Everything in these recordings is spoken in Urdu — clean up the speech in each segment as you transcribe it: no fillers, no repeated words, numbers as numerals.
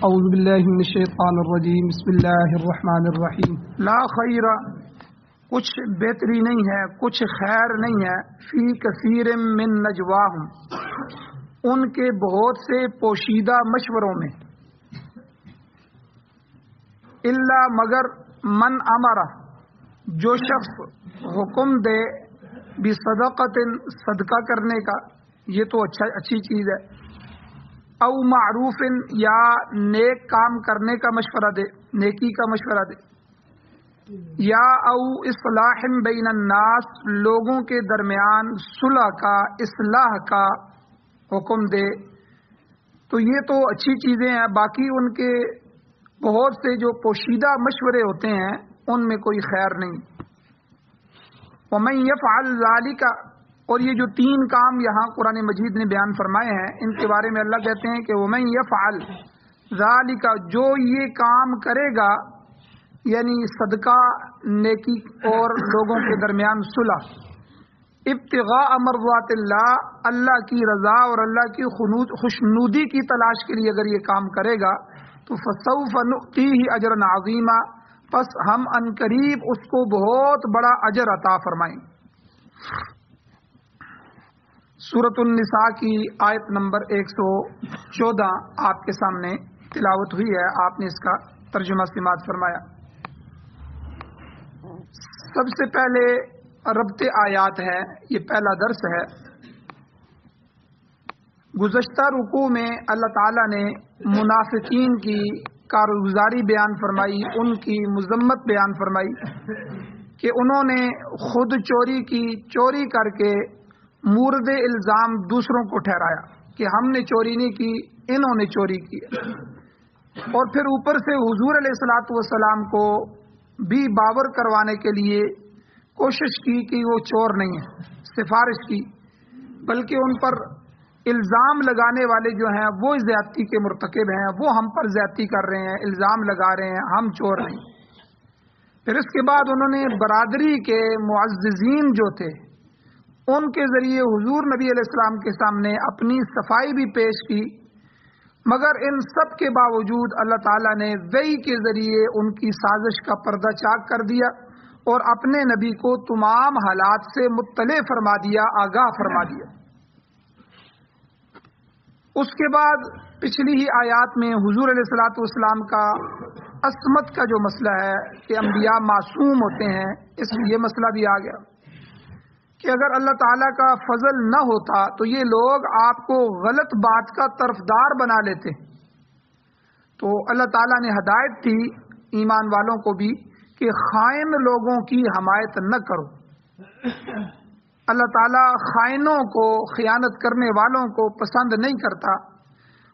اعوذ باللہ من الشیطان الرجیم بسم اللہ الرحمن الرحیم لا خیر، کچھ بہتری نہیں ہے، کچھ خیر نہیں ہے، فی کثیر من نجواہم، ان کے بہت سے پوشیدہ مشوروں میں، الا مگر من امر، جو شخص حکم دے بصدقۃ، صدقہ کرنے کا، یہ تو اچھی چیز ہے، او معروف، یا نیک کام کرنے کا مشورہ دے، نیکی کا مشورہ دے، یا او اصلاح بین الناس، لوگوں کے درمیان صلح کا، اصلاح کا حکم دے، تو یہ تو اچھی چیزیں ہیں۔ باقی ان کے بہت سے جو پوشیدہ مشورے ہوتے ہیں ان میں کوئی خیر نہیں۔ ومن یفعل ذلک، اور یہ جو تین کام یہاں قرآن مجید نے بیان فرمائے ہیں، ان کے بارے میں اللہ کہتے ہیں کہ ومن یفعل ذلک، جو یہ کام کرے گا، یعنی صدقہ، نیکی اور لوگوں کے درمیان صلح، ابتغاء مرضات اللہ، اللہ کی رضا اور اللہ کی خوشنودی کی تلاش کے لیے اگر یہ کام کرے گا تو فسوف نؤتیہ اجرا عظیما، پس ہم ان قریب اس کو بہت بڑا اجر عطا فرمائیں۔ سورۃ النساء کی آیت نمبر 114 آپ کے سامنے تلاوت ہوئی ہے، آپ نے اس کا ترجمہ سماعت فرمایا۔ سب سے پہلے ربط آیات ہے، یہ پہلا درس ہے۔ گزشتہ رکوع میں اللہ تعالیٰ نے منافقین کی کارگزاری بیان فرمائی، ان کی مذمت بیان فرمائی کہ انہوں نے خود چوری کی، چوری کر کے مورد الزام دوسروں کو ٹھہرایا کہ ہم نے چوری نہیں کی، انہوں نے چوری کی، اور پھر اوپر سے حضور علیہ الصلوۃ والسلام کو بھی باور کروانے کے لیے کوشش کی کہ وہ چور نہیں ہے، سفارش کی، بلکہ ان پر الزام لگانے والے جو ہیں وہ زیادتی کے مرتکب ہیں، وہ ہم پر زیادتی کر رہے ہیں، الزام لگا رہے ہیں، ہم چور نہیں۔ پھر اس کے بعد انہوں نے برادری کے معززین جو تھے ان کے ذریعے حضور نبی علیہ السلام کے سامنے اپنی صفائی بھی پیش کی، مگر ان سب کے باوجود اللہ تعالیٰ نے وحی کے ذریعے ان کی سازش کا پردہ چاک کر دیا اور اپنے نبی کو تمام حالات سے مطلع فرما دیا، آگاہ فرما دیا۔ اس کے بعد پچھلی ہی آیات میں حضور علیہ الصلوۃ والسلام کا عصمت کا جو مسئلہ ہے کہ انبیاء معصوم ہوتے ہیں، اس میں یہ مسئلہ بھی آ گیا کہ اگر اللہ تعالیٰ کا فضل نہ ہوتا تو یہ لوگ آپ کو غلط بات کا طرفدار بنا لیتے۔ تو اللہ تعالیٰ نے ہدایت دی ایمان والوں کو بھی کہ خائن لوگوں کی حمایت نہ کرو۔ اللہ تعالیٰ خائنوں کو، خیانت کرنے والوں کو پسند نہیں کرتا،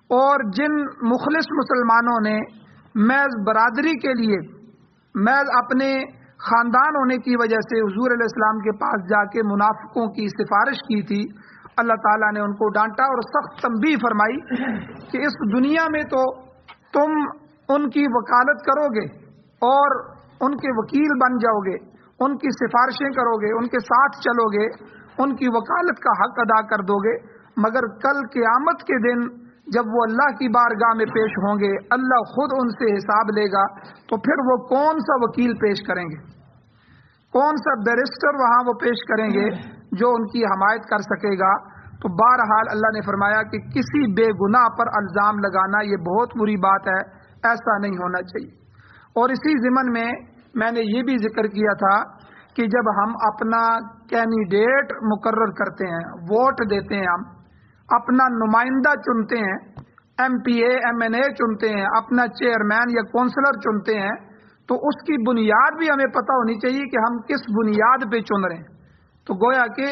اور جن مخلص مسلمانوں نے محض برادری کے لیے، محض اپنے خاندان ہونے کی وجہ سے حضور علیہ السلام کے پاس جا کے منافقوں کی سفارش کی تھی، اللہ تعالیٰ نے ان کو ڈانٹا اور سخت تنبیہ فرمائی کہ اس دنیا میں تو تم ان کی وکالت کرو گے اور ان کے وکیل بن جاؤ گے، ان کی سفارشیں کرو گے، ان کے ساتھ چلو گے، ان کی وکالت کا حق ادا کر دو گے، مگر کل قیامت کے دن جب وہ اللہ کی بارگاہ میں پیش ہوں گے، اللہ خود ان سے حساب لے گا، تو پھر وہ کون سا وکیل پیش کریں گے، کون سا بیرسٹر وہاں وہ پیش کریں گے جو ان کی حمایت کر سکے گا۔ تو بہرحال اللہ نے فرمایا کہ کسی بے گناہ پر الزام لگانا یہ بہت بری بات ہے، ایسا نہیں ہونا چاہیے۔ اور اسی ضمن میں نے یہ بھی ذکر کیا تھا کہ جب ہم اپنا کینڈیڈیٹ مقرر کرتے ہیں، ووٹ دیتے ہیں، ہم اپنا نمائندہ چنتے ہیں، ایم پی اے، ایم این اے چنتے ہیں، اپنا چیئرمین یا کونسلر چنتے ہیں، تو اس کی بنیاد بھی ہمیں پتہ ہونی چاہیے کہ ہم کس بنیاد پہ چن رہے ہیں۔ تو گویا کہ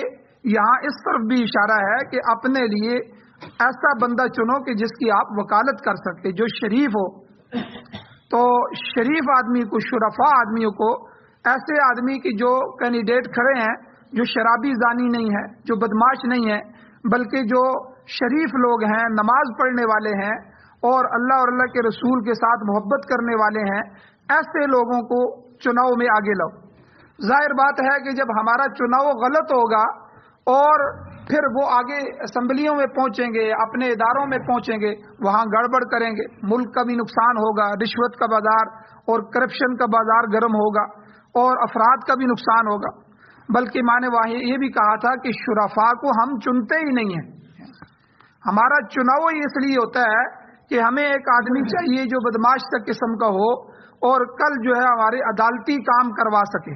یہاں اس طرف بھی اشارہ ہے کہ اپنے لیے ایسا بندہ چنو کہ جس کی آپ وکالت کر سکتے، جو شریف ہو۔ تو شریف آدمی کو، شرفاء آدمیوں کو، ایسے آدمی کی جو کینڈیڈیٹ کھڑے ہیں جو شرابی زانی نہیں ہے، جو بدماش نہیں ہے، بلکہ جو شریف لوگ ہیں، نماز پڑھنے والے ہیں اور اللہ اور اللہ کے رسول کے ساتھ محبت کرنے والے ہیں، ایسے لوگوں کو چناؤ میں آگے لاؤ۔ ظاہر بات ہے کہ جب ہمارا چناؤ غلط ہوگا اور پھر وہ آگے اسمبلیوں میں پہنچیں گے، اپنے اداروں میں پہنچیں گے، وہاں گڑبڑ کریں گے، ملک کا بھی نقصان ہوگا، رشوت کا بازار اور کرپشن کا بازار گرم ہوگا اور افراد کا بھی نقصان ہوگا۔ بلکہ میں نے وہاں یہ بھی کہا تھا کہ شرفاء کو ہم چنتے ہی نہیں ہیں، ہمارا چناؤ اس لیے ہوتا ہے کہ ہمیں ایک آدمی چاہیے جو بدماش تک قسم کا ہو اور کل جو ہے ہمارے عدالتی کام کروا سکے۔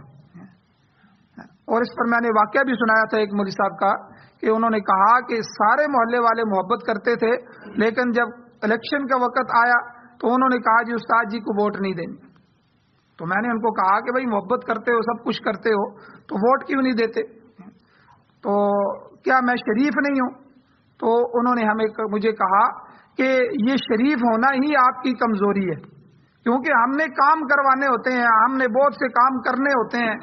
اور اس پر میں نے واقعہ بھی سنایا تھا ایک مولوی صاحب کا کہ انہوں نے کہا کہ سارے محلے والے محبت کرتے تھے، لیکن جب الیکشن کا وقت آیا تو انہوں نے کہا جی استاد جی کو ووٹ نہیں دینی۔ تو میں نے ان کو کہا کہ بھائی محبت کرتے ہو، سب کچھ کرتے ہو، تو ووٹ کیوں نہیں دیتے؟ تو کیا میں شریف نہیں ہوں؟ تو انہوں نے مجھے کہا کہ یہ شریف ہونا ہی آپ کی کمزوری ہے، کیونکہ ہم نے کام کروانے ہوتے ہیں، ہم نے بہت سے کام کرنے ہوتے ہیں،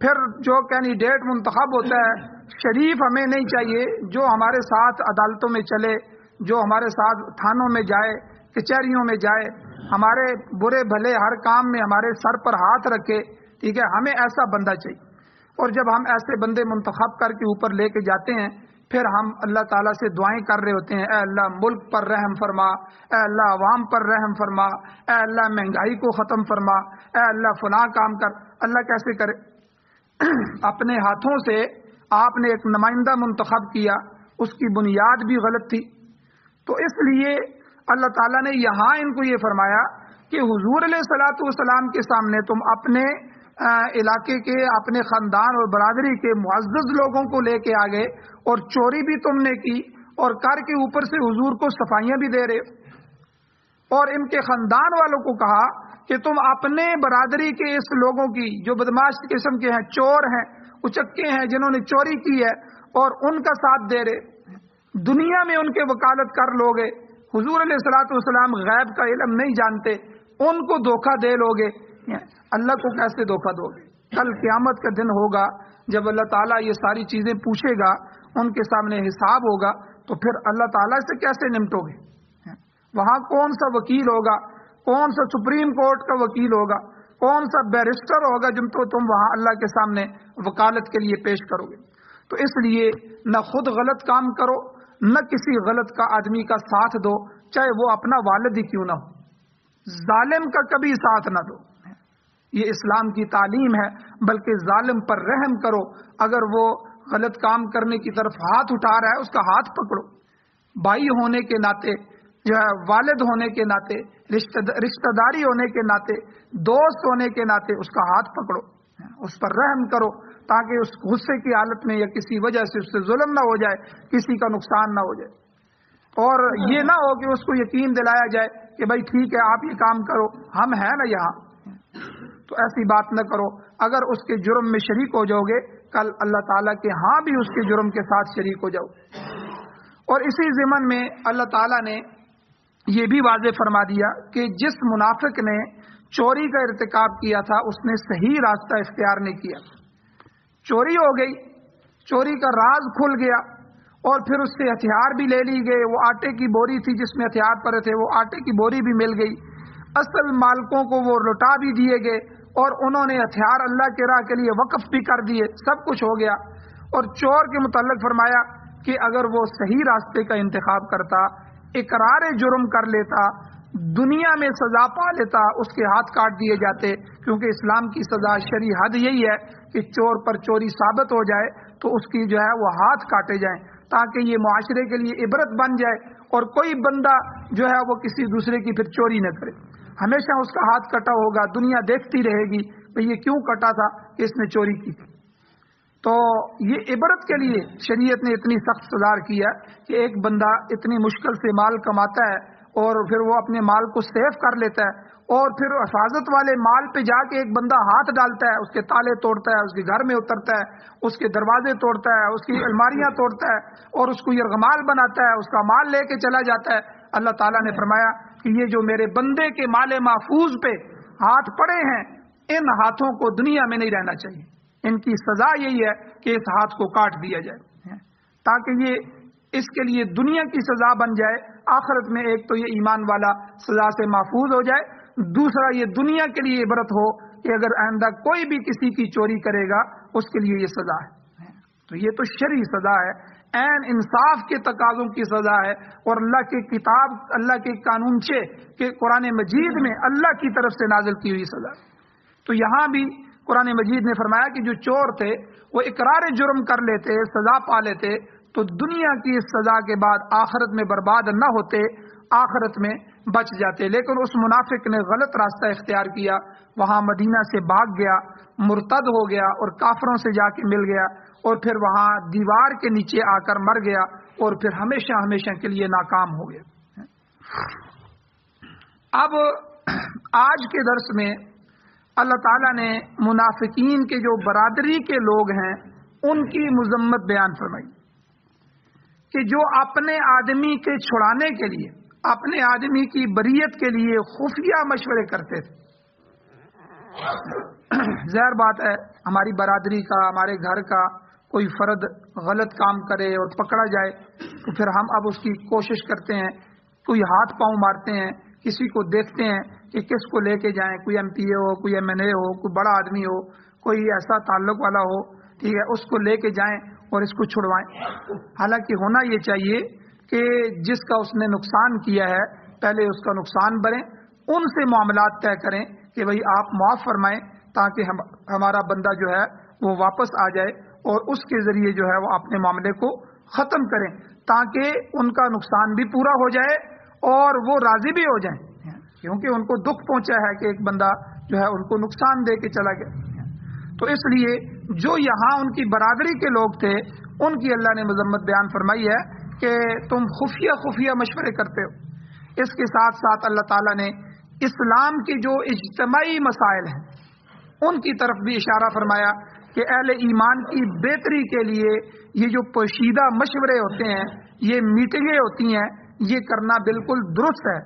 پھر جو کینڈیڈیٹ منتخب ہوتا ہے شریف ہمیں نہیں چاہیے، جو ہمارے ساتھ عدالتوں میں چلے، جو ہمارے ساتھ تھانوں میں جائے، کچہریوں میں جائے، ہمارے برے بھلے ہر کام میں ہمارے سر پر ہاتھ رکھے، ٹھیک ہے، ہمیں ایسا بندہ چاہیے۔ اور جب ہم ایسے بندے منتخب کر کے اوپر لے کے جاتے ہیں، پھر ہم اللہ تعالیٰ سے دعائیں کر رہے ہوتے ہیں، اے اللہ ملک پر رحم فرما، اے اللہ عوام پر رحم فرما، اے اللہ مہنگائی کو ختم فرما، اے اللہ فلاں کام کر۔ اللہ کیسے کرے؟ اپنے ہاتھوں سے آپ نے ایک نمائندہ منتخب کیا، اس کی بنیاد بھی غلط تھی۔ تو اس لیے اللہ تعالیٰ نے یہاں ان کو یہ فرمایا کہ حضور علیہ الصلوۃ والسلام کے سامنے تم اپنے علاقے کے، اپنے خاندان اور برادری کے معزز لوگوں کو لے کے آ گئے اور چوری بھی تم نے کی اور کر کے اوپر سے حضور کو صفائیاں بھی دے رہے، اور ان کے خاندان والوں کو کہا کہ تم اپنے برادری کے اس لوگوں کی جو بدماش قسم کے ہیں، چور ہیں، اچکے ہیں، جنہوں نے چوری کی ہے، اور ان کا ساتھ دے رہے، دنیا میں ان کے وکالت کر لوگے، حضور علیہ الصلوۃ والسلام غیب کا علم نہیں جانتے، ان کو دھوکہ دے لوگے، اللہ کو کیسے دھوکہ دو گے؟ کل قیامت کا دن ہوگا جب اللہ تعالیٰ یہ ساری چیزیں پوچھے گا، ان کے سامنے حساب ہوگا، تو پھر اللہ تعالیٰ سے کیسے نمٹو گے؟ وہاں کون سا وکیل ہوگا، کون سا سپریم کورٹ کا وکیل ہوگا، کون سا بیرسٹر ہوگا جن کو تم وہاں اللہ کے سامنے وکالت کے لیے پیش کرو گے؟ تو اس لیے نہ خود غلط کام کرو، نہ کسی غلط کا آدمی کا ساتھ دو، چاہے وہ اپنا والد ہی کیوں نہ ہو۔ ظالم کا کبھی ساتھ نہ دو، یہ اسلام کی تعلیم ہے۔ بلکہ ظالم پر رحم کرو، اگر وہ غلط کام کرنے کی طرف ہاتھ اٹھا رہا ہے اس کا ہاتھ پکڑو، بھائی ہونے کے ناطے، جو ہے والد ہونے کے ناطے، رشتہ داری ہونے کے ناطے، دوست ہونے کے ناطے اس کا ہاتھ پکڑو، اس پر رحم کرو، تاکہ اس غصے کی حالت میں یا کسی وجہ سے اس سے ظلم نہ ہو جائے، کسی کا نقصان نہ ہو جائے۔ اور یہ نہ ہو کہ اس کو یقین دلایا جائے کہ بھائی ٹھیک ہے آپ یہ کام کرو، ہم ہیں نا یہاں، تو ایسی بات نہ کرو۔ اگر اس کے جرم میں شریک ہو جاؤ گے، کل اللہ تعالیٰ کے ہاں بھی اس کے جرم کے ساتھ شریک ہو جاؤ۔ اور اسی ضمن میں اللہ تعالیٰ نے یہ بھی واضح فرما دیا کہ جس منافق نے چوری کا ارتکاب کیا تھا اس نے صحیح راستہ اختیار نہیں کیا، چوری ہو گئی، چوری کا راز کھل گیا، اور پھر اس سے ہتھیار بھی لے لی گئے، وہ آٹے کی بوری تھی جس میں ہتھیار پڑے تھے، وہ آٹے کی بوری بھی مل گئی، اصل مالکوں کو وہ لوٹا بھی دیے گئے، اور انہوں نے ہتھیار اللہ کے راہ کے لیے وقف بھی کر دیے، سب کچھ ہو گیا۔ اور چور کے متعلق فرمایا کہ اگر وہ صحیح راستے کا انتخاب کرتا، اقرار جرم کر لیتا، دنیا میں سزا پا لیتا، اس کے ہاتھ کاٹ دیے جاتے، کیونکہ اسلام کی سزا شرعی حد یہی ہے کہ چور پر چوری ثابت ہو جائے تو اس کی جو ہے وہ ہاتھ کاٹے جائیں، تاکہ یہ معاشرے کے لیے عبرت بن جائے اور کوئی بندہ جو ہے وہ کسی دوسرے کی پھر چوری نہ کرے۔ ہمیشہ اس کا ہاتھ کٹا ہوگا، دنیا دیکھتی رہے گی کہ یہ کیوں کٹا تھا کہ اس نے چوری کی تھی۔ تو یہ عبرت کے لیے شریعت نے اتنی سخت سزا کی ہے کہ ایک بندہ اتنی مشکل سے مال کماتا ہے اور پھر وہ اپنے مال کو سیف کر لیتا ہے، اور پھر حفاظت والے مال پہ جا کے ایک بندہ ہاتھ ڈالتا ہے، اس کے تالے توڑتا ہے، اس کے گھر میں اترتا ہے، اس کے دروازے توڑتا ہے، اس کی الماریاں توڑتا ہے اور اس کو یرغمال بناتا ہے، اس کا مال لے کے چلا جاتا ہے۔ اللہ تعالیٰ نے فرمایا کہ یہ جو میرے بندے کے مال محفوظ پہ ہاتھ پڑے ہیں، ان ہاتھوں کو دنیا میں نہیں رہنا چاہیے، ان کی سزا یہی ہے کہ اس ہاتھ کو کاٹ دیا جائے، تاکہ یہ اس کے لیے دنیا کی سزا بن جائے، آخرت میں ایک تو یہ ایمان والا سزا سے محفوظ ہو جائے، دوسرا یہ دنیا کے لیے عبرت ہو کہ اگر آئندہ کوئی بھی کسی کی چوری کرے گا اس کے لیے یہ سزا ہے۔ تو یہ تو شرعی سزا ہے، عین انصاف کے تقاضوں کی سزا ہے، اور اللہ کی کتاب، اللہ کے قانونچے کہ قرآن مجید میں اللہ کی طرف سے نازل کی ہوئی سزا۔ تو یہاں بھی قرآن مجید نے فرمایا کہ جو چور تھے وہ اقرار جرم کر لیتے، سزا پا لیتے، تو دنیا کی اس سزا کے بعد آخرت میں برباد نہ ہوتے، آخرت میں بچ جاتے۔ لیکن اس منافق نے غلط راستہ اختیار کیا، وہاں مدینہ سے بھاگ گیا، مرتد ہو گیا اور کافروں سے جا کے مل گیا، اور پھر وہاں دیوار کے نیچے آ کر مر گیا، اور پھر ہمیشہ ہمیشہ کے لیے ناکام ہو گیا۔ اب آج کے درس میں اللہ تعالیٰ نے منافقین کے جو برادری کے لوگ ہیں ان کی مذمت بیان فرمائی کہ جو اپنے آدمی کے چھڑانے کے لیے، اپنے آدمی کی بریت کے لیے خفیہ مشورے کرتے تھے۔ ظاہر بات ہے، ہماری برادری کا، ہمارے گھر کا کوئی فرد غلط کام کرے اور پکڑا جائے تو پھر ہم اب اس کی کوشش کرتے ہیں، کوئی ہاتھ پاؤں مارتے ہیں، کسی کو دیکھتے ہیں کہ کس کو لے کے جائیں، کوئی ایم پی اے ہو، کوئی ایم این اے ہو، کوئی بڑا آدمی ہو، کوئی ایسا تعلق والا ہو، ٹھیک ہے، اس کو لے کے جائیں اور اس کو چھڑوائیں۔ حالانکہ ہونا یہ چاہیے کہ جس کا اس نے نقصان کیا ہے پہلے اس کا نقصان بھریں، ان سے معاملات طے کریں کہ بھئی آپ معاف فرمائیں تاکہ ہمارا بندہ جو ہے وہ واپس آ جائے، اور اس کے ذریعے جو ہے وہ اپنے معاملے کو ختم کریں تاکہ ان کا نقصان بھی پورا ہو جائے اور وہ راضی بھی ہو جائیں، کیونکہ ان کو دکھ پہنچا ہے کہ ایک بندہ جو ہے ان کو نقصان دے کے چلا گیا۔ تو اس لیے جو یہاں ان کی برادری کے لوگ تھے ان کی اللہ نے مذمت بیان فرمائی ہے کہ تم خفیہ خفیہ مشورے کرتے ہو۔ اس کے ساتھ ساتھ اللہ تعالیٰ نے اسلام کے جو اجتماعی مسائل ہیں ان کی طرف بھی اشارہ فرمایا کہ اہل ایمان کی بہتری کے لیے یہ جو پوشیدہ مشورے ہوتے ہیں، یہ میٹنگیں ہوتی ہیں، یہ کرنا بالکل درست ہے۔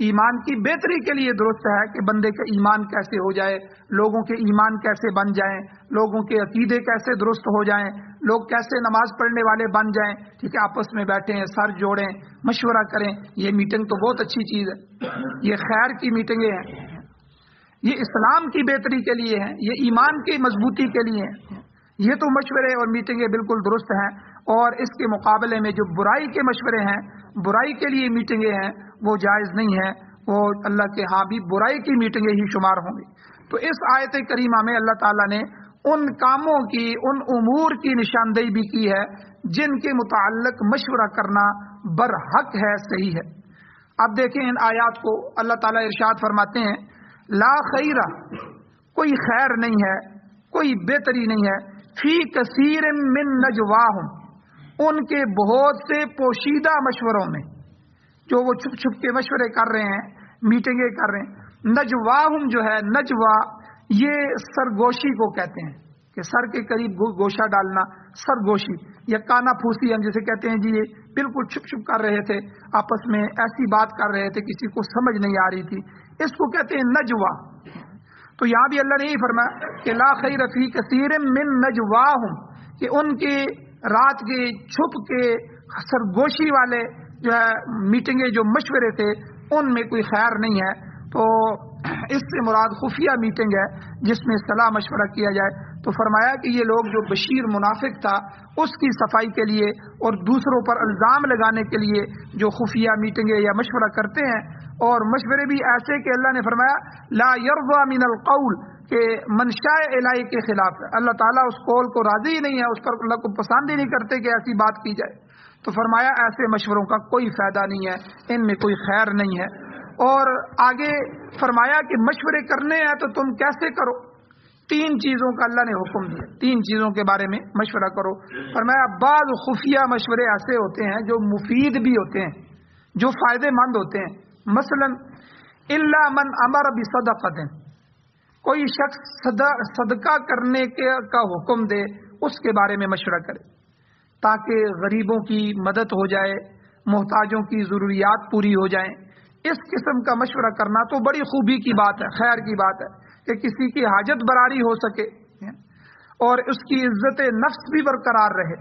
ایمان کی بہتری کے لیے درست ہے کہ بندے کا ایمان کیسے ہو جائے، لوگوں کے ایمان کیسے بن جائیں، لوگوں کے عقیدے کیسے درست ہو جائیں، لوگ کیسے نماز پڑھنے والے بن جائیں، ٹھیک ہے، آپس میں بیٹھیں، سر جوڑیں، مشورہ کریں۔ یہ میٹنگ تو بہت اچھی چیز ہے، یہ خیر کی میٹنگیں ہیں، یہ اسلام کی بہتری کے لیے ہیں، یہ ایمان کی مضبوطی کے لیے ہیں، یہ تو مشورے اور میٹنگیں بالکل درست ہیں۔ اور اس کے مقابلے میں جو برائی کے مشورے ہیں، برائی کے لیے میٹنگیں ہیں، وہ جائز نہیں ہیں، وہ اللہ کے ہاں بھی برائی کی میٹنگیں ہی شمار ہوں گی۔ تو اس آیت کریمہ میں اللہ تعالیٰ نے ان کاموں کی، ان امور کی نشاندہی بھی کی ہے جن کے متعلق مشورہ کرنا برحق ہے، صحیح ہے۔ اب دیکھیں ان آیات کو، اللہ تعالیٰ ارشاد فرماتے ہیں لا خیرہ، کوئی خیر نہیں ہے، کوئی بہتری نہیں ہے، فی کثیر من نجواہم، ان کے بہت سے پوشیدہ مشوروں میں، جو وہ چھپ چھپ کے مشورے کر رہے ہیں، میٹنگیں کر رہے ہیں۔ نجواہم جو ہے، نجوا یہ سرگوشی کو کہتے ہیں کہ سر کے قریب گوشہ ڈالنا، سرگوشی یا کانا پھوسی ہم جسے کہتے ہیں، جی یہ بالکل چھپ چھپ کر رہے تھے، آپس میں ایسی بات کر رہے تھے کسی کو سمجھ نہیں آ رہی تھی، اس کو کہتے ہیں نجوا۔ تو یہاں بھی اللہ نے یہی فرمایا کہ لا خیر فی کثیر من نجواہم، کہ ان کے رات کے چھپ کے سرگوشی والے جو ہے میٹنگیں، جو مشورے تھے، ان میں کوئی خیر نہیں ہے۔ تو اس سے مراد خفیہ میٹنگ ہے جس میں صلاح مشورہ کیا جائے۔ تو فرمایا کہ یہ لوگ جو بشیر منافق تھا اس کی صفائی کے لیے اور دوسروں پر الزام لگانے کے لیے جو خفیہ میٹنگیں یا مشورہ کرتے ہیں، اور مشورے بھی ایسے کہ اللہ نے فرمایا لا یرضى من القول، کہ منشاء الہی کے خلاف ہے، اللہ تعالیٰ اس قول کو راضی ہی نہیں ہے، اس پر اللہ کو پسند ہی نہیں کرتے کہ ایسی بات کی جائے۔ تو فرمایا ایسے مشوروں کا کوئی فائدہ نہیں ہے، ان میں کوئی خیر نہیں ہے۔ اور آگے فرمایا کہ مشورے کرنے ہیں تو تم کیسے کرو، تین چیزوں کا اللہ نے حکم دیا، تین چیزوں کے بارے میں مشورہ کرو۔ فرمایا بعض خفیہ مشورے ایسے ہوتے ہیں جو مفید بھی ہوتے ہیں، جو فائدے مند ہوتے ہیں۔ مثلا الا من امر بصدقۃ، کوئی شخص صدقہ کرنے کا حکم دے، اس کے بارے میں مشورہ کرے تاکہ غریبوں کی مدد ہو جائے، محتاجوں کی ضروریات پوری ہو جائیں۔ اس قسم کا مشورہ کرنا تو بڑی خوبی کی بات ہے، خیر کی بات ہے کہ کسی کی حاجت براری ہو سکے اور اس کی عزت نفس بھی برقرار رہے۔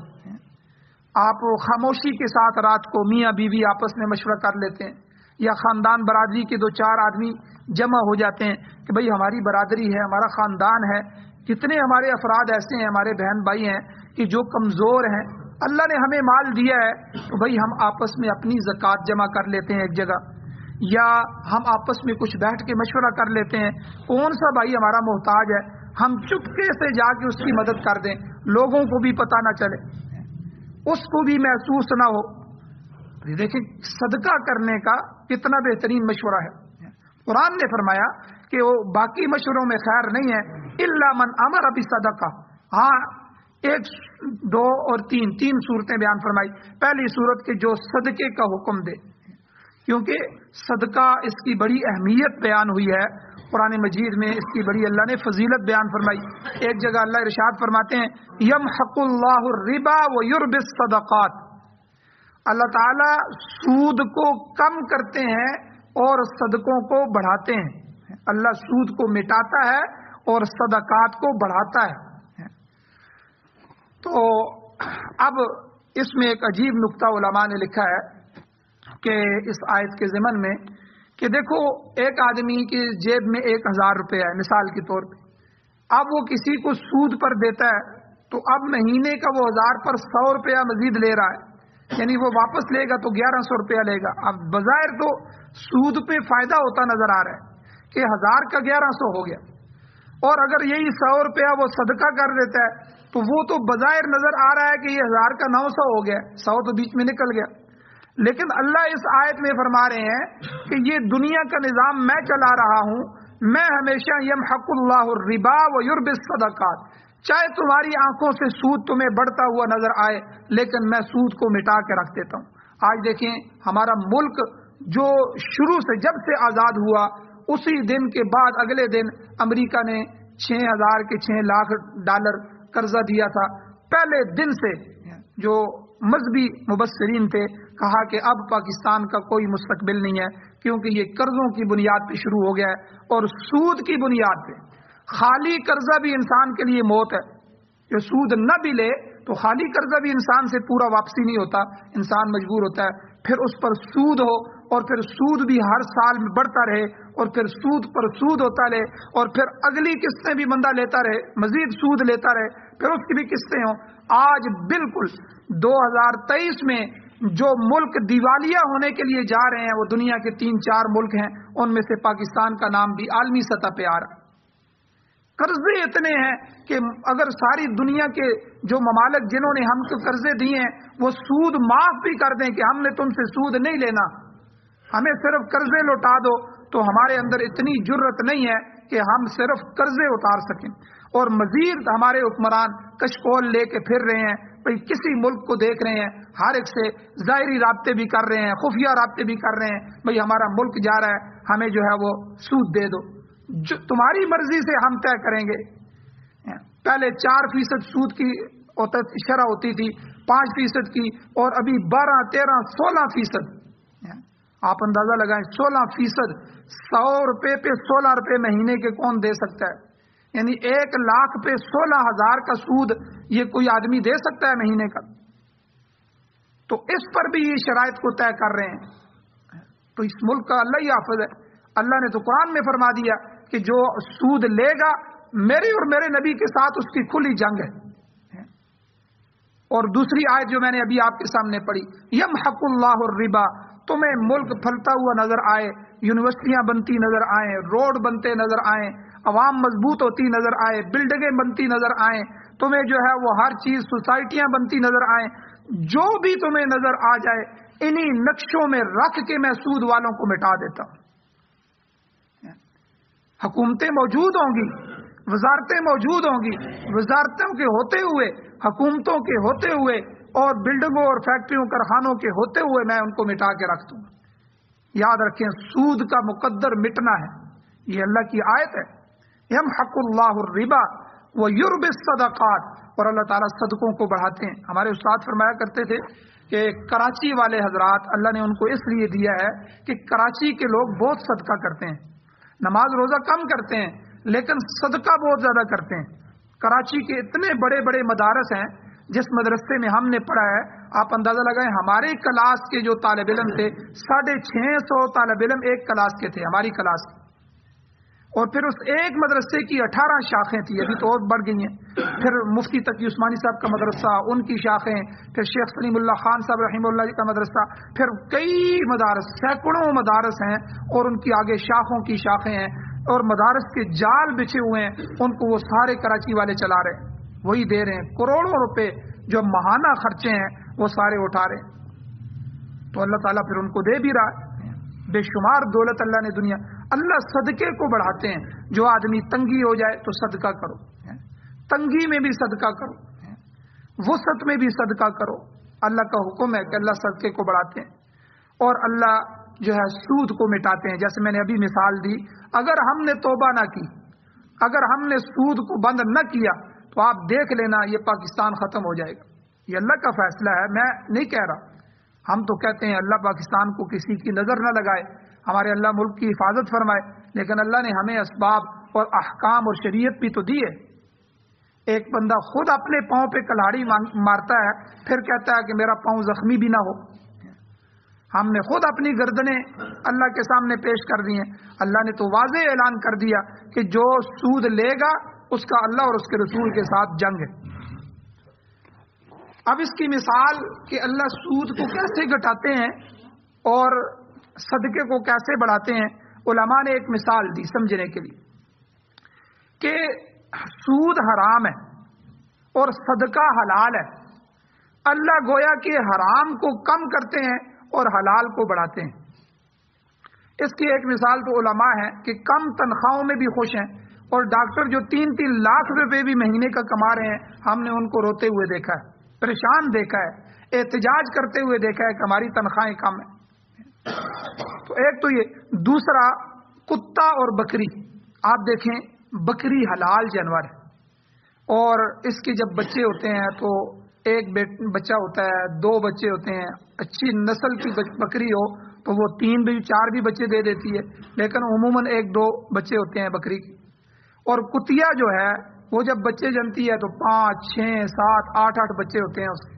آپ خاموشی کے ساتھ رات کو میاں بیوی آپس میں مشورہ کر لیتے ہیں، یا خاندان برادری کے دو چار آدمی جمع ہو جاتے ہیں کہ بھئی ہماری برادری ہے، ہمارا خاندان ہے، کتنے ہمارے افراد ایسے ہیں، ہمارے بہن بھائی ہیں کہ جو کمزور ہیں، اللہ نے ہمیں مال دیا ہے تو بھائی ہم آپس میں اپنی زکوٰۃ جمع کر لیتے ہیں ایک جگہ، یا ہم آپس میں کچھ بیٹھ کے مشورہ کر لیتے ہیں کون سا بھائی ہمارا محتاج ہے، ہم چپکے سے جا کے اس کی مدد کر دیں، لوگوں کو بھی پتہ نہ چلے، اس کو بھی محسوس نہ ہو۔ دیکھیں صدقہ کرنے کا کتنا بہترین مشورہ ہے۔ قرآن نے فرمایا کہ وہ باقی مشوروں میں خیر نہیں ہے، الا من امر بصدقہ۔ ہاں، 1، 2 اور 3 صورتیں بیان فرمائی۔ پہلی صورت کے جو صدقے کا حکم دے، کیونکہ صدقہ اس کی بڑی اہمیت بیان ہوئی ہے قرآن مجید میں، اس کی بڑی اللہ نے فضیلت بیان فرمائی۔ ایک جگہ اللہ ارشاد فرماتے ہیں یمحق اللہ الربا ویربی الصدقات، اللہ تعالی سود کو کم کرتے ہیں اور صدقوں کو بڑھاتے ہیں۔ اللہ سود کو مٹاتا ہے اور صدقات کو بڑھاتا ہے۔ تو اب اس میں ایک عجیب نقطہ علماء نے لکھا ہے کہ اس آیت کے ضمن میں کہ دیکھو ایک آدمی کی جیب میں 1000 روپے ہے مثال کے طور پہ، اب وہ کسی کو سود پر دیتا ہے تو اب مہینے کا وہ 1000 پر 100 روپیہ مزید لے رہا ہے، یعنی وہ واپس لے گا تو 1100 روپیہ لے گا۔ اب بظاہر تو سود پہ فائدہ ہوتا نظر آ رہا ہے کہ 1000 کا 1100 ہو گیا، اور اگر یہی 100 روپیہ وہ صدقہ کر دیتا ہے تو وہ تو بظاہر نظر آ رہا ہے کہ یہ 1000 کا 900 ہو گیا، 100 تو بیچ میں نکل گیا۔ لیکن اللہ اس آیت میں فرما رہے ہیں کہ یہ دنیا کا نظام میں چلا رہا ہوں، میں ہمیشہ یمحق اللہ الربا ویربی الصدقات، چاہے تمہاری آنکھوں سے سود تمہیں بڑھتا ہوا نظر آئے لیکن میں سود کو مٹا کے رکھ دیتا ہوں۔ آج دیکھیں ہمارا ملک جو شروع سے جب سے آزاد ہوا اسی دن کے بعد اگلے دن امریکہ نے 6000 کے 6 لاکھ ڈالر قرضہ دیا تھا۔ پہلے دن سے جو مذہبی مبصرین تھے کہا کہ اب پاکستان کا کوئی مستقبل نہیں ہے، کیونکہ یہ قرضوں کی بنیاد پہ شروع ہو گیا ہے اور سود کی بنیاد پہ۔ خالی قرضہ بھی انسان کے لیے موت ہے، جو سود نہ بھی لے تو خالی قرضہ بھی انسان سے پورا واپسی نہیں ہوتا، انسان مجبور ہوتا ہے پھر اس پر سود ہو، اور پھر سود بھی ہر سال میں بڑھتا رہے، اور پھر سود پر سود ہوتا رہے، اور پھر اگلی قسطیں بھی بندہ لیتا رہے، مزید سود لیتا رہے، پھر اس کی بھی قسطیں ہوں۔ آج بالکل 2023 میں جو ملک دیوالیہ ہونے کے لیے جا رہے ہیں وہ دنیا کے 3-4 ملک ہیں، ان میں سے پاکستان کا نام بھی عالمی سطح پہ آ رہا ہے۔ قرضے اتنے ہیں کہ اگر ساری دنیا کے جو ممالک جنہوں نے ہم کو قرضے دیے ہیں وہ سود معاف بھی کر دیں کہ ہم نے تم سے سود نہیں لینا، ہمیں صرف قرضے لوٹا دو، تو ہمارے اندر اتنی جرت نہیں ہے کہ ہم صرف قرضے اتار سکیں۔ اور مزید ہمارے حکمران کشکول لے کے پھر رہے ہیں، بھئی کسی ملک کو دیکھ رہے ہیں، ہر ایک سے ظاہری رابطے بھی کر رہے ہیں، خفیہ رابطے بھی کر رہے ہیں، بھئی ہمارا ملک جا رہا ہے، ہمیں جو ہے وہ سود دے دو، جو تمہاری مرضی سے ہم طے کریں گے۔ پہلے 4% سود کی شرح ہوتی تھی، 5% کی، اور ابھی 12, 13, 16%۔ آپ اندازہ لگائیں 16%، 100 روپے پہ 16 روپے مہینے کے کون دے سکتا ہے؟ یعنی 1 لاکھ پہ 16,000 کا سود یہ کوئی آدمی دے سکتا ہے مہینے کا؟ تو اس پر بھی یہ شرائط کو طے کر رہے ہیں۔ تو اس ملک کا اللہ ہی حافظ ہے۔ اللہ نے تو قرآن میں فرما دیا کہ جو سود لے گا میری اور میرے نبی کے ساتھ اس کی کھلی جنگ ہے۔ اور دوسری آیت جو میں نے ابھی آپ کے سامنے پڑھی، یمحق اللہ الربا، تمہیں ملک پھلتا ہوا نظر آئے، یونیورسٹیاں بنتی نظر آئیں، روڈ بنتے نظر آئیں، عوام مضبوط ہوتی نظر آئے، بلڈنگیں بنتی نظر آئیں، تمہیں جو ہے وہ ہر چیز سوسائٹیاں بنتی نظر آئیں، جو بھی تمہیں نظر آ جائے انہی نقشوں میں رکھ کے میں سود والوں کو مٹا دیتا ہوں۔ حکومتیں موجود ہوں گی، وزارتیں موجود ہوں گی، وزارتوں کے ہوتے ہوئے، حکومتوں کے ہوتے ہوئے، اور بلڈنگوں اور فیکٹریوں کارخانوں کے ہوتے ہوئے میں ان کو مٹا کے رکھ دوں۔ یاد رکھیں سود کا مقدر مٹنا ہے، یہ اللہ کی آیت ہے۔ یمحق اللہ الربا ویربی الصدقات، اور اللہ تعالیٰ صدقوں کو بڑھاتے ہیں۔ ہمارے استاد فرمایا کرتے تھے کہ کراچی والے حضرات اللہ نے ان کو اس لیے دیا ہے کہ کراچی کے لوگ بہت صدقہ کرتے ہیں، نماز روزہ کم کرتے ہیں لیکن صدقہ بہت زیادہ کرتے ہیں۔ کراچی کے اتنے بڑے بڑے مدارس ہیں، جس مدرسے میں ہم نے پڑھا ہے آپ اندازہ لگائیں ہماری کلاس کے جو طالب علم تھے 650 طالب علم ایک کلاس کے تھے، ہماری کلاس کے، اور پھر اس ایک مدرسے کی 18 شاخیں تھی، ابھی تو اور بڑھ گئی ہیں. پھر مفتی تقی عثمانی صاحب کا مدرسہ، ان کی شاخیں، پھر شیخ سلیم اللہ خان صاحب رحمہ اللہ کا مدرسہ، پھر کئی مدارس، سینکڑوں مدارس ہیں اور ان کی آگے شاخوں کی شاخیں ہیں، اور مدارس کے جال بچھے ہوئے ہیں، ان کو وہ سارے کراچی والے چلا رہے ہیں، وہی دے رہے ہیں. کروڑوں روپے جو ماہانہ خرچے ہیں وہ سارے اٹھا رہے ہیں. تو اللہ تعالیٰ پھر ان کو دے بھی رہا ہے. بے شمار دولت اللہ نے دنیا. اللہ صدقے کو بڑھاتے ہیں. جو آدمی تنگی ہو جائے تو صدقہ کرو، تنگی میں بھی صدقہ کرو، وسعت میں بھی صدقہ کرو. اللہ کا حکم ہے کہ اللہ صدقے کو بڑھاتے ہیں. اور اللہ جو ہے سود کو مٹاتے ہیں. جیسے میں نے ابھی مثال دی، اگر ہم نے توبہ نہ کی، اگر ہم نے سود کو بند نہ کیا تو آپ دیکھ لینا یہ پاکستان ختم ہو جائے گا. یہ اللہ کا فیصلہ ہے، میں نہیں کہہ رہا. ہم تو کہتے ہیں اللہ پاکستان کو کسی کی نظر نہ لگائے، ہمارے اللہ ملک کی حفاظت فرمائے، لیکن اللہ نے ہمیں اسباب اور احکام اور شریعت بھی تو دی ہے. ایک بندہ خود اپنے پاؤں پہ کلہاڑی مارتا ہے، پھر کہتا ہے کہ میرا پاؤں زخمی بھی نہ ہو. ہم نے خود اپنی گردنیں اللہ کے سامنے پیش کر دی ہیں. اللہ نے تو واضح اعلان کر دیا کہ جو سود لے گا اس کا اللہ اور اس کے رسول کے ساتھ جنگ ہے. اب اس کی مثال کہ اللہ سود کو کیسے گھٹاتے ہیں اور صدقے کو کیسے بڑھاتے ہیں، علماء نے ایک مثال دی سمجھنے کے لیے کہ سود حرام ہے اور صدقہ حلال ہے. اللہ گویا کہ حرام کو کم کرتے ہیں اور حلال کو بڑھاتے ہیں. اس کی ایک مثال تو علماء ہے کہ کم تنخواہوں میں بھی خوش ہیں، اور ڈاکٹر جو 3-3 لاکھ روپے بھی مہینے کا کما رہے ہیں، ہم نے ان کو روتے ہوئے دیکھا ہے، پریشان دیکھا ہے، احتجاج کرتے ہوئے دیکھا ہے کہ ہماری تنخواہیں کم ہیں. تو ایک تو یہ. دوسرا کتا اور بکری. آپ دیکھیں بکری حلال جانور ہے، اور اس کے جب بچے ہوتے ہیں تو ایک بچہ ہوتا ہے، 2 بچے ہوتے ہیں. اچھی نسل کی بکری ہو تو وہ 3 بھی 4 بھی بچے دے دیتی ہے، لیکن عموماً 1-2 بچے ہوتے ہیں بکری کی. اور کتیا جو ہے وہ جب بچے جنتی ہے تو 5, 6, 7, 8 بچے ہوتے ہیں اس کے.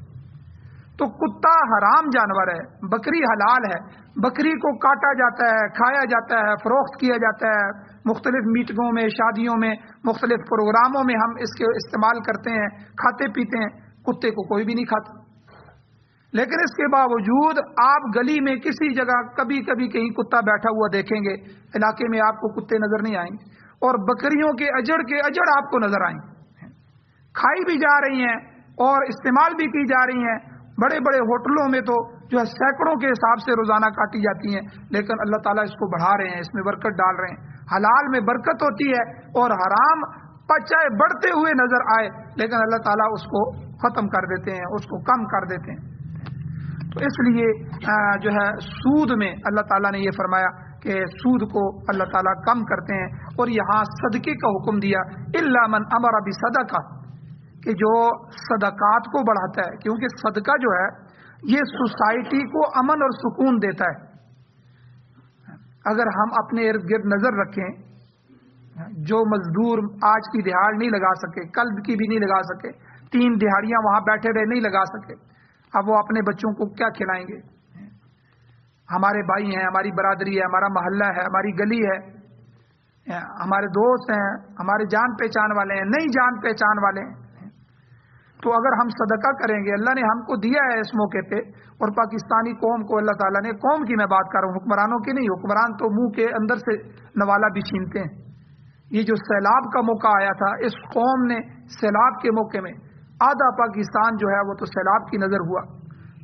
تو کتا حرام جانور ہے، بکری حلال ہے. بکری کو کاٹا جاتا ہے، کھایا جاتا ہے، فروخت کیا جاتا ہے. مختلف میٹنگوں میں، شادیوں میں، مختلف پروگراموں میں ہم اس کے استعمال کرتے ہیں، کھاتے پیتے ہیں. کتے کو کوئی بھی نہیں کھاتا. لیکن اس کے باوجود آپ گلی میں کسی جگہ کبھی کبھی کہیں کتا بیٹھا ہوا دیکھیں گے، علاقے میں آپ کو کتے نظر نہیں آئیں گے. اور بکریوں کے اجڑ آپ کو نظر آئیں گے. کھائی بھی جا رہی ہیں اور استعمال بھی کی جا رہی ہیں. بڑے بڑے ہوٹلوں میں تو جو ہے سینکڑوں کے حساب سے روزانہ کاٹی جاتی ہیں. لیکن اللہ تعالیٰ اس کو بڑھا رہے ہیں، اس میں برکت ڈال رہے ہیں. حلال میں برکت ہوتی ہے اور حرام چاہے بڑھتے ہوئے نظر آئے لیکن اللہ تعالیٰ اس کو ختم کر دیتے ہیں، اس کو کم کر دیتے ہیں. تو اس لیے جو ہے سود میں اللہ تعالیٰ نے یہ فرمایا کہ سود کو اللہ تعالیٰ کم کرتے ہیں. اور یہاں صدقے کا حکم دیا، الا من امر بصدقہ، کہ جو صدقات کو بڑھاتا ہے، کیونکہ صدقہ جو ہے یہ سوسائٹی کو امن اور سکون دیتا ہے. اگر ہم اپنے ارد گرد نظر رکھیں، جو مزدور آج کی دہاڑ نہیں لگا سکے، کل کی بھی نہیں لگا سکے، 3 دہاڑیاں وہاں بیٹھے رہے نہیں لگا سکے، اب وہ اپنے بچوں کو کیا کھلائیں گے؟ ہمارے بھائی ہیں، ہماری برادری ہے، ہمارا محلہ ہے، ہماری گلی ہے، ہمارے دوست ہیں، ہمارے جان پہچان والے ہیں، نہیں جان پہچان والے ہیں. تو اگر ہم صدقہ کریں گے، اللہ نے ہم کو دیا ہے اس موقع پہ، اور پاکستانی قوم کو اللہ تعالیٰ نے، قوم کی میں بات کر رہا ہوں، حکمرانوں کی نہیں، حکمران تو منہ کے اندر سے نوالا بھی چھینتے ہیں. یہ جو سیلاب کا موقع آیا تھا، اس قوم نے سیلاب کے موقع میں آدھا پاکستان جو ہے وہ تو سیلاب کی نظر ہوا.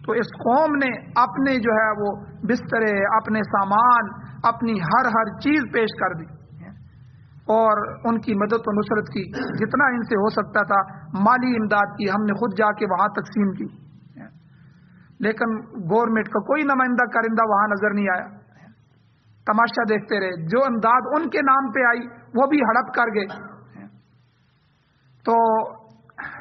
تو اس قوم نے اپنے جو ہے وہ بسترے، اپنے سامان، اپنی ہر چیز پیش کر دی اور ان کی مدد و نصرت کی. جتنا ان سے ہو سکتا تھا مالی امداد کی، ہم نے خود جا کے وہاں تقسیم کی. لیکن گورنمنٹ کا کوئی نمائندہ کرندہ وہاں نظر نہیں آیا، تماشا دیکھتے رہے. جو امداد ان کے نام پہ آئی وہ بھی ہڑپ کر گئے. تو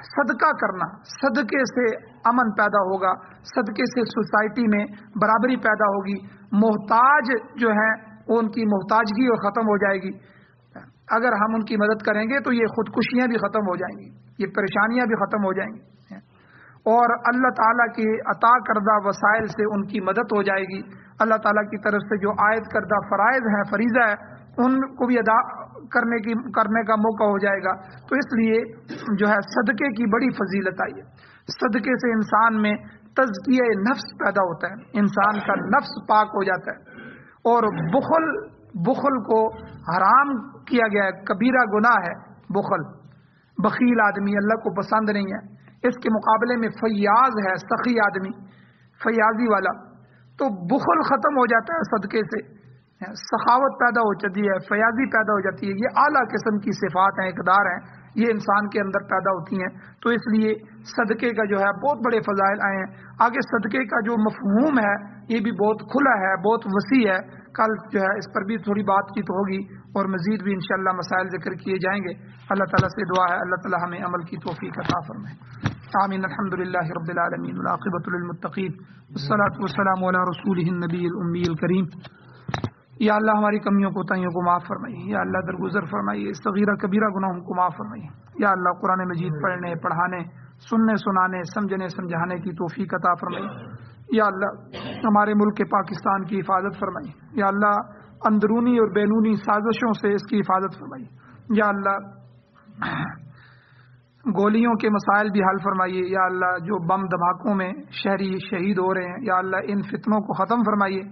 صدقہ کرنا، صدقے سے امن پیدا ہوگا، صدقے سے سوسائٹی میں برابری پیدا ہوگی. محتاج جو ہیں ان کی محتاجگی اور ختم ہو جائے گی. اگر ہم ان کی مدد کریں گے تو یہ خودکشیاں بھی ختم ہو جائیں گی، یہ پریشانیاں بھی ختم ہو جائیں گی، اور اللہ تعالیٰ کے عطا کردہ وسائل سے ان کی مدد ہو جائے گی. اللہ تعالیٰ کی طرف سے جو عائد کردہ فرائض ہیں، فریضہ ہے، ان کو بھی ادا کرنے کا موقع ہو جائے گا. تو اس لیے جو ہے صدقے کی بڑی فضیلت آئی ہے. صدقے سے انسان میں تزکیہ نفس پیدا ہوتا ہے، انسان کا نفس پاک ہو جاتا ہے. اور بخل کو حرام کیا گیا ہے، کبیرہ گناہ ہے بخل. بخیل آدمی اللہ کو پسند نہیں ہے. اس کے مقابلے میں فیاض ہے، سخی آدمی، فیاضی والا. تو بخل ختم ہو جاتا ہے صدقے سے، سخاوت پیدا ہو جاتی ہے، فیاضی پیدا ہو جاتی ہے. یہ اعلیٰ قسم کی صفات ہیں، اقدار ہیں، یہ انسان کے اندر پیدا ہوتی ہیں. تو اس لیے صدقے کا جو ہے بہت بڑے فضائل آئے ہیں. آگے صدقے کا جو مفہوم ہے یہ بھی بہت کھلا ہے، بہت وسیع ہے. کل جو ہے اس پر بھی تھوڑی بات چیت ہوگی اور مزید بھی انشاءاللہ مسائل ذکر کیے جائیں گے. اللہ تعالیٰ سے دعا ہے اللہ تعالیٰ ہمیں عمل کی توفیق عطا فرمائے. آمین. الحمدللہ رب العالمین والعاقبۃ للمتقین والصلاۃ والسلام علی رسولہ النبی الامی الکریم. یا اللہ ہماری کمیوں کوتاہیوں کو معاف فرمائیے. یا اللہ درگزر فرمائیے، صغیرہ کبیرہ گناہوں کو معاف فرمائیے. یا اللہ قرآن مجید پڑھنے، پڑھانے، سننے، سنانے، سمجھنے، سمجھانے کی توفیق عطا فرمائیے. یا اللہ ہمارے ملک پاکستان کی حفاظت فرمائیے. یا اللہ اندرونی اور بیرونی سازشوں سے اس کی حفاظت فرمائیے. یا اللہ گولیوں کے مسائل بھی حل فرمائیے. یا اللہ جو بم دھماکوں میں شہری شہید ہو رہے ہیں، یا اللہ ان فتنوں کو ختم فرمائیے.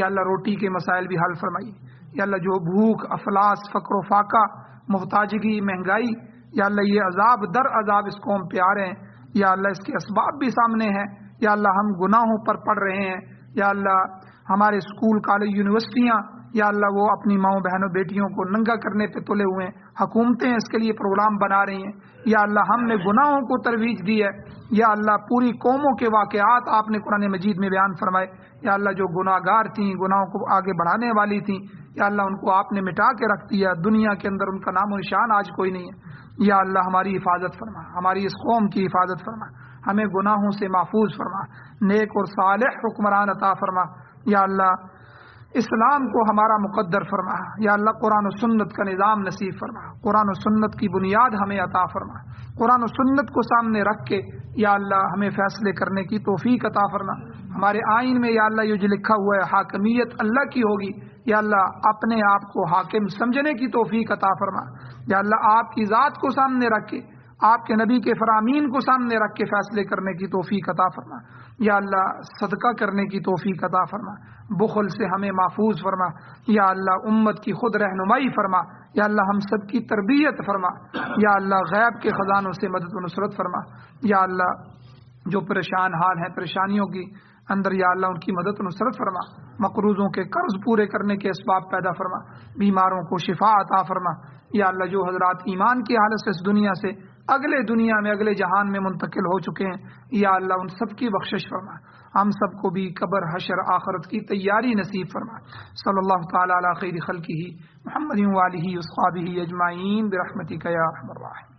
یا اللہ روٹی کے مسائل بھی حل فرمائیے. یا اللہ جو بھوک، افلاس، فقر و فاقہ، محتاجگی، مہنگائی، یا اللہ یہ عذاب در عذاب اس قوم پہ آ رہے ہیں، یا اللہ اس کے اسباب بھی سامنے ہیں. یا اللہ ہم گناہوں پر پڑ رہے ہیں. یا اللہ ہمارے اسکول، کالج، یونیورسٹیاں، یا اللہ وہ اپنی ماؤں بہنوں بیٹیوں کو ننگا کرنے پہ تلے ہوئے ہیں. حکومتیں اس کے لیے پروگرام بنا رہی ہیں. یا اللہ ہم نے گناہوں کو ترویج دی ہے. یا اللہ پوری قوموں کے واقعات آپ نے قرآن مجید میں بیان فرمائے. یا اللہ جو گناہ گار تھیں، گناہوں کو آگے بڑھانے والی تھیں، یا اللہ ان کو آپ نے مٹا کے رکھ دیا. دنیا کے اندر ان کا نام و نشان آج کوئی نہیں ہے. یا اللہ ہماری حفاظت فرما، ہماری اس قوم کی حفاظت فرما، ہمیں گناہوں سے محفوظ فرما، نیک اور صالح حکمران عطا فرما. یا اللہ اسلام کو ہمارا مقدر فرما. یا اللہ قرآن و سنت کا نظام نصیب فرما، قرآن و سنت کی بنیاد ہمیں عطا فرما. قرآن و سنت کو سامنے رکھ کے یا اللہ ہمیں فیصلے کرنے کی توفیق عطا فرما. ہمارے آئین میں یا اللہ یہ جو لکھا ہوا ہے حاکمیت اللہ کی ہوگی، یا اللہ اپنے آپ کو حاکم سمجھنے کی توفیق عطا فرما. یا اللہ آپ کی ذات کو سامنے رکھ کے، آپ کے نبی کے فرامین کو سامنے رکھ کے فیصلے کرنے کی توفیق عطا فرما. یا اللہ صدقہ کرنے کی توفیق عطا فرما، بخل سے ہمیں محفوظ فرما. یا اللہ امت کی خود رہنمائی فرما. یا اللہ ہم سب کی تربیت فرما. یا اللہ غیب کے خزانوں سے مدد و نصرت فرما. یا اللہ جو پریشان حال ہیں، پریشانیوں کی اندر، یا اللہ ان کی مدد و نصرت فرما. مقروضوں کے قرض پورے کرنے کے اسباب پیدا فرما. بیماروں کو شفا عطا فرما. یا اللہ جو حضرات ایمان کی حالت سے اس دنیا سے اگلے دنیا میں، اگلے جہان میں منتقل ہو چکے ہیں، یا اللہ ان سب کی بخشش فرما. ہم سب کو بھی قبر، حشر، آخرت کی تیاری نصیب فرما. صلی اللہ تعالی علی خیر خلقہ محمد و آلہ و اصحابہ اجمعین برحمتک یا ارحم الراحمین.